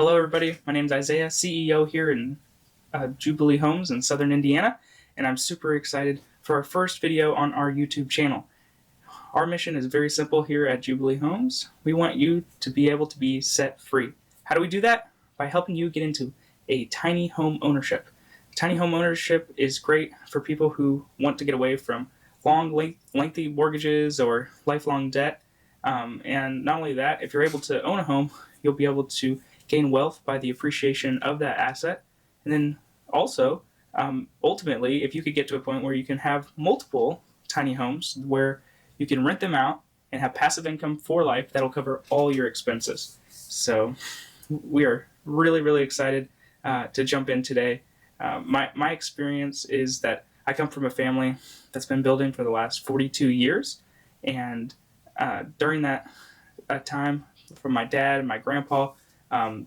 Hello, everybody. My name is Isaiah, CEO here in Jubilee Homes in Southern Indiana, and I'm super excited for our first video on our YouTube channel. Our mission is very simple here at Jubilee Homes. We want you to be able to be set free. How do we do that? By helping you get into a tiny home ownership. Tiny home ownership is great for people who want to get away from long, lengthy mortgages or lifelong debt. And not only that, if you're able to own a home, you'll be able to gain wealth by the appreciation of that asset. And then also, ultimately, if you could get to a point where you can have multiple tiny homes where you can rent them out and have passive income for life, that'll cover all your expenses. So we are really, really excited to jump in today. My experience is that I come from a family that's been building for the last 42 years. And during that time, from my dad and my grandpa,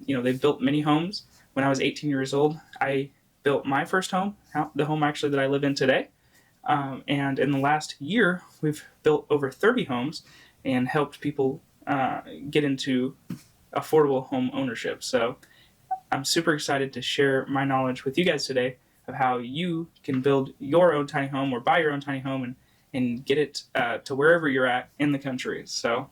they've built many homes. When I was 18 years old, I built my first home, the home actually that I live in today. And in the last year, we've built over 30 homes and helped people get into affordable home ownership. So I'm super excited to share my knowledge with you guys today of how you can build your own tiny home or buy your own tiny home and get it to wherever you're at in the country. So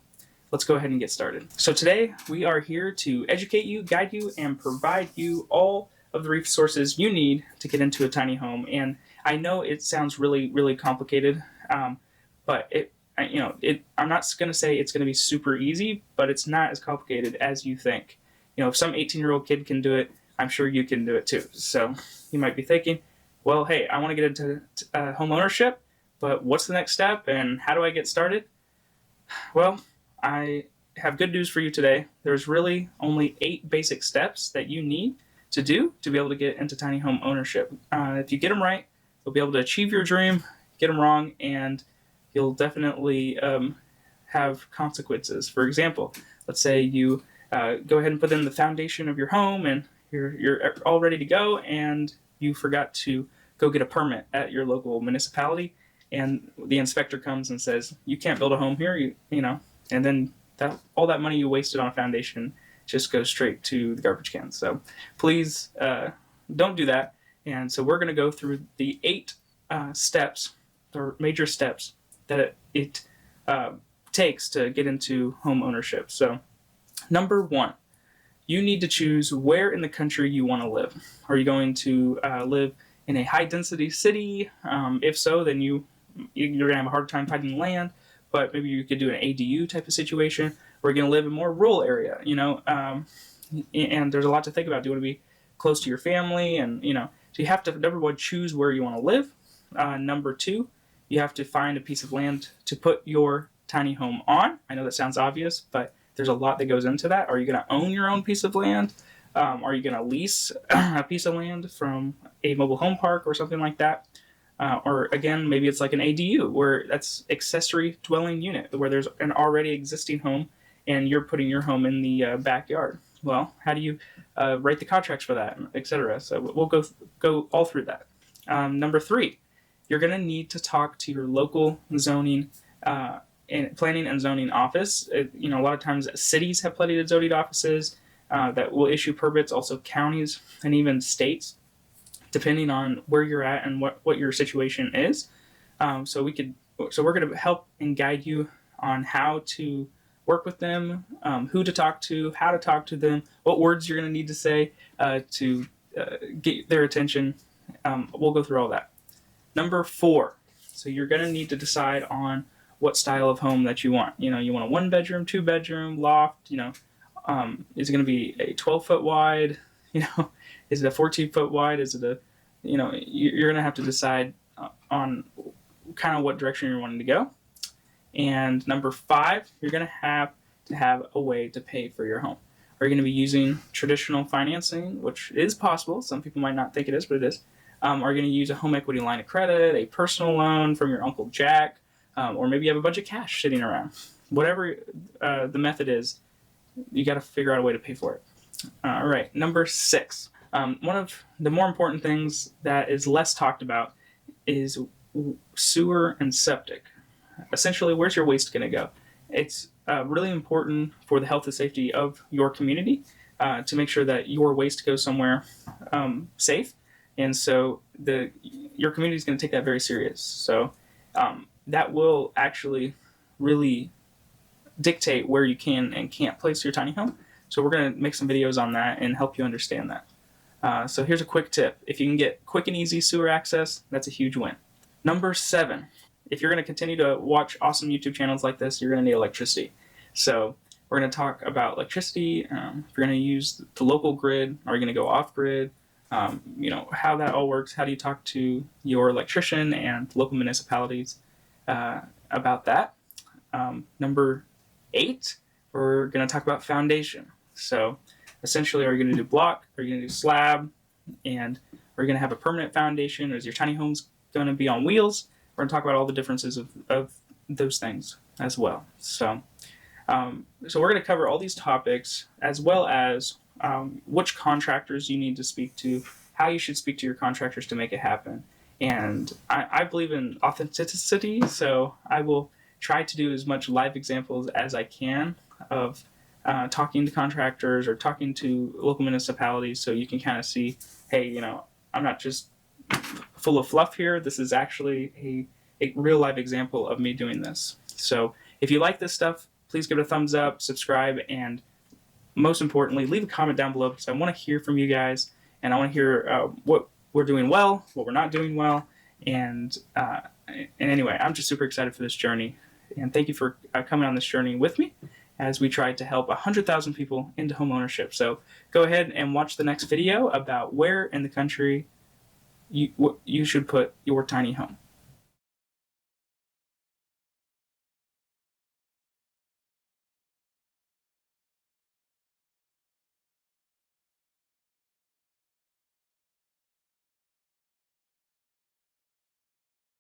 let's go ahead and get started. So today we are here to educate you, guide you, and provide you all of the resources you need to get into a tiny home. And I know it sounds really, really complicated, but I'm not going to say it's going to be super easy, but it's not as complicated as you think. If some 18-year-old kid can do it, I'm sure you can do it too. So you might be thinking, well, hey, I want to get into home ownership, but what's the next step and how do I get started? Well, I have good news for you today. There's really only 8 basic steps that you need to do to be able to get into tiny home ownership. If you get them right, you'll be able to achieve your dream. Get them wrong, and you'll definitely have consequences. For example, let's say you go ahead and put in the foundation of your home and you're all ready to go, and you forgot to go get a permit at your local municipality, and the inspector comes and says, you can't build a home here, and then all that money you wasted on a foundation just goes straight to the garbage can. So please don't do that. And so we're going to go through the 8 steps or major steps that it takes to get into home ownership. So number 1, you need to choose where in the country you want to live. Are you going to live in a high density city? If so, then you're going to have a hard time finding land. But maybe you could do an ADU type of situation, or you're going to live in a more rural area, and there's a lot to think about. Do you want to be close to your family? And, so you have to, number 1, choose where you want to live. Number 2, you have to find a piece of land to put your tiny home on. I know that sounds obvious, but there's a lot that goes into that. Are you going to own your own piece of land? Are you going to lease a piece of land from a mobile home park or something like that? Or again, maybe it's like an ADU, where that's accessory dwelling unit, where there's an already existing home and you're putting your home in the backyard. Well, how do you write the contracts for that, etc.? So we'll go all through that. Number 3, you're going to need to talk to your local zoning and planning and zoning office. A lot of times cities have planning and zoning offices that will issue permits, also counties and even states, depending on where you're at and what your situation is. So we're going to help and guide you on how to work with them, who to talk to, how to talk to them, what words you're going to need to say to get their attention. We'll go through all that. Number 4, so you're going to need to decide on what style of home that you want. You want a 1-bedroom, 2-bedroom, loft, is it going to be a 12-foot wide, is it a 14-foot wide? Is it you're going to have to decide on kind of what direction you're wanting to go. And number 5, you're going to have a way to pay for your home. Are you going to be using traditional financing, which is possible? Some people might not think it is, but it is. Are you going to use a home equity line of credit, a personal loan from your Uncle Jack, or maybe you have a bunch of cash sitting around? Whatever the method is, you got to figure out a way to pay for it. All right, number 6. One of the more important things that is less talked about is sewer and septic. Essentially, where's your waste going to go? It's really important for the health and safety of your community. to make sure that your waste goes somewhere safe. And so your community is going to take that very serious. So that will actually really dictate where you can and can't place your tiny home. So we're going to make some videos on that and help you understand that. So here's a quick tip. If you can get quick and easy sewer access, that's a huge win. Number 7, if you're going to continue to watch awesome YouTube channels like this, you're going to need electricity. So we're going to talk about electricity. If you're going to use the local grid, are you going to go off grid? How that all works. How do you talk to your electrician and local municipalities about that? Number 8, we're going to talk about foundation. So essentially, are you going to do block? Are you going to do slab? And are you going to have a permanent foundation? Or is your tiny home's going to be on wheels? We're going to talk about all the differences of those things as well. So we're going to cover all these topics, as well as which contractors you need to speak to, how you should speak to your contractors to make it happen. And I believe in authenticity, so I will try to do as much live examples as I can of talking to contractors or talking to local municipalities, so you can kind of see, hey, I'm not just full of fluff here. This is actually a real live example of me doing this. So if you like this stuff, please give it a thumbs up, subscribe, and most importantly, leave a comment down below, because I want to hear from you guys, and I want to hear what we're doing well, what we're not doing well, and anyway, I'm just super excited for this journey, and thank you for coming on this journey with me as we try to help 100,000 people into home ownership. So go ahead and watch the next video about where in the country you should put your tiny home.